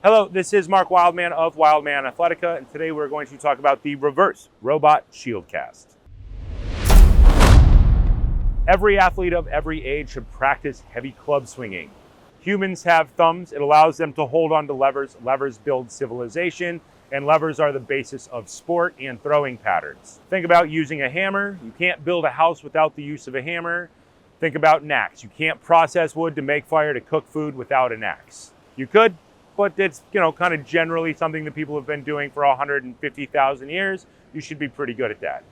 Hello, this is Mark Wildman of Wildman Athletica, and today we're going to talk about the reverse robot shield cast. Every athlete of every age should practice heavy club swinging. Humans have thumbs. It allows them to hold on to levers. Levers build civilization, and levers are the basis of sport and throwing patterns. Think about using a hammer. You can't build a house without the use of a hammer. Think about an axe. You can't process wood to make fire, to cook food without an axe. You could, but it's kind of generally something that people have been doing for 150,000 years. You should be pretty good at that.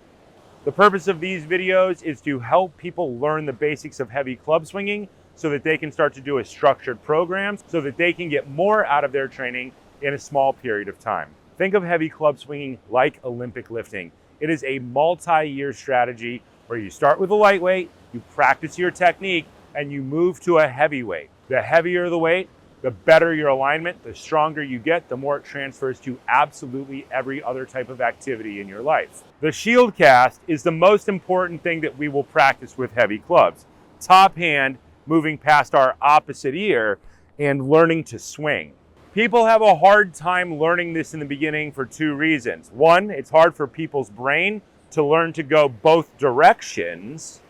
The purpose of these videos is to help people learn the basics of heavy club swinging so that they can start to do a structured program so that they can get more out of their training in a small period of time. Think of heavy club swinging like Olympic lifting. It is a multi-year strategy where you start with a lightweight, you practice your technique, and you move to a heavyweight. The heavier the weight, the better your alignment, the stronger you get, the more it transfers to absolutely every other type of activity in your life. The shield cast is the most important thing that we will practice with heavy clubs. Top hand, moving past our opposite ear, and learning to swing. People have a hard time learning this in the beginning for two reasons. One, it's hard for people's brain to learn to go both directions,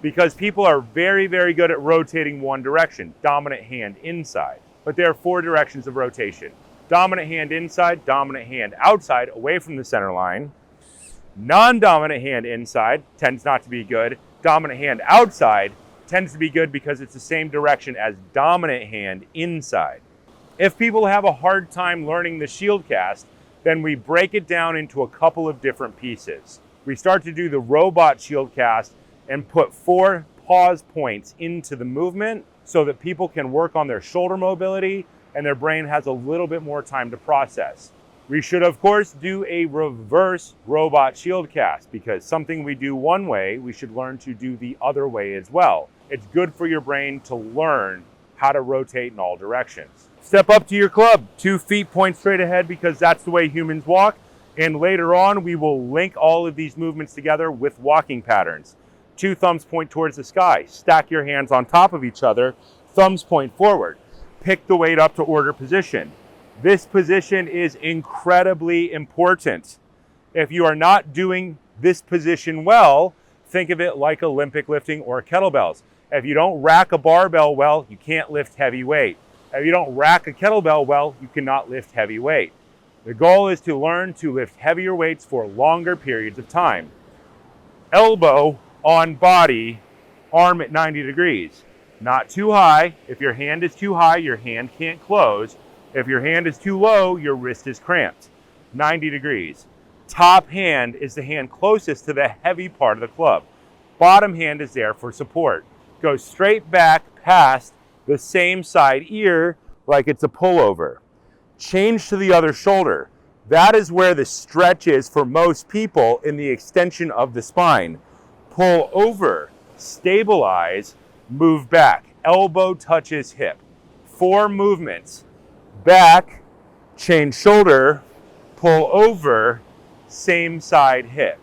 because people are very, very good at rotating one direction, dominant hand inside. But there are four directions of rotation. Dominant hand inside, dominant hand outside, away from the center line. Non-dominant hand inside tends not to be good. Dominant hand outside tends to be good because it's the same direction as dominant hand inside. If people have a hard time learning the shield cast, then we break it down into a couple of different pieces. We start to do the robot shield cast and put 4 pause points into the movement so that people can work on their shoulder mobility and their brain has a little bit more time to process. We should, of course, do a reverse robot shield cast because something we do one way, we should learn to do the other way as well. It's good for your brain to learn how to rotate in all directions. Step up to your club, 2 feet point straight ahead because that's the way humans walk. And later on, we will link all of these movements together with walking patterns. 2 thumbs point towards the sky. Stack your hands on top of each other. Thumbs point forward. Pick the weight up to order position. This position is incredibly important. If you are not doing this position well, think of it like Olympic lifting or kettlebells. If you don't rack a barbell well, you can't lift heavy weight. If you don't rack a kettlebell well, you cannot lift heavy weight. The goal is to learn to lift heavier weights for longer periods of time. Elbow on body, arm at 90 degrees. Not too high. If your hand is too high, your hand can't close. If your hand is too low, your wrist is cramped. 90 degrees. Top hand is the hand closest to the heavy part of the club. Bottom hand is there for support. Go straight back past the same side ear like it's a pullover. Change to the other shoulder. That is where the stretch is for most people in the extension of the spine. Pull over, stabilize, move back. Elbow touches hip. 4 movements. Back, change shoulder, pull over, same side hip.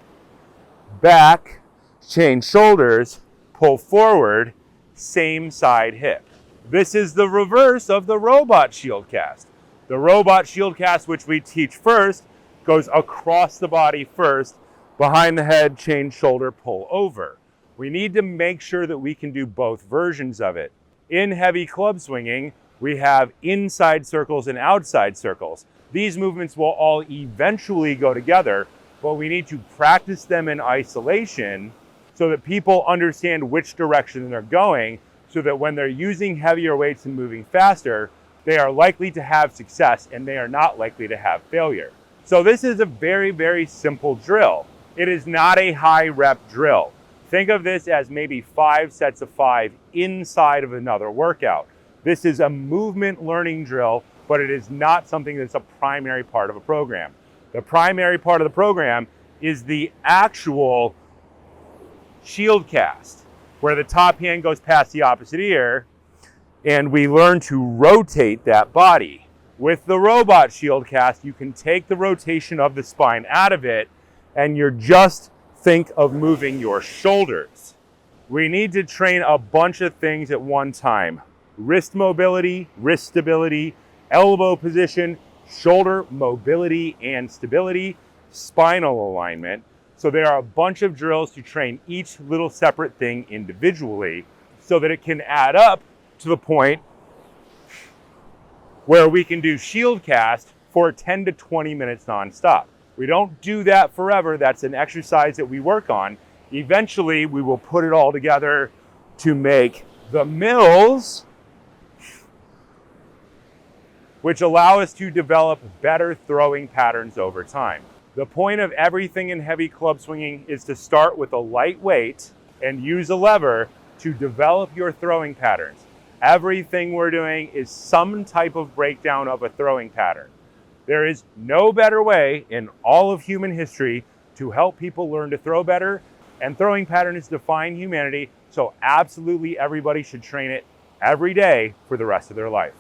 Back, change shoulders, pull forward, same side hip. This is the reverse of the robot shield cast. The robot shield cast, which we teach first, goes across the body first, behind the head, change shoulder, pull over. We need to make sure that we can do both versions of it. In heavy club swinging, we have inside circles and outside circles. These movements will all eventually go together, but we need to practice them in isolation so that people understand which direction they're going, so that when they're using heavier weights and moving faster, they are likely to have success and they are not likely to have failure. So this is a very, very simple drill. It is not a high rep drill. Think of this as maybe 5 sets of 5 inside of another workout. This is a movement learning drill, but it is not something that's a primary part of a program. The primary part of the program is the actual shield cast, where the top hand goes past the opposite ear, and we learn to rotate that body. With the robot shield cast, you can take the rotation of the spine out of it, and you're just think of moving your shoulders. We need to train a bunch of things at one time. wrist mobility, wrist stability, elbow position, shoulder mobility and stability, spinal alignment. So there are a bunch of drills to train each little separate thing individually so that it can add up to the point where we can do shield cast for 10 to 20 minutes nonstop. We don't do that forever. That's an exercise that we work on. Eventually, we will put it all together to make the mills, which allow us to develop better throwing patterns over time. The point of everything in heavy club swinging is to start with a light weight and use a lever to develop your throwing patterns. Everything we're doing is some type of breakdown of a throwing pattern. There is no better way in all of human history to help people learn to throw better, and throwing patterns define humanity, so absolutely everybody should train it every day for the rest of their life.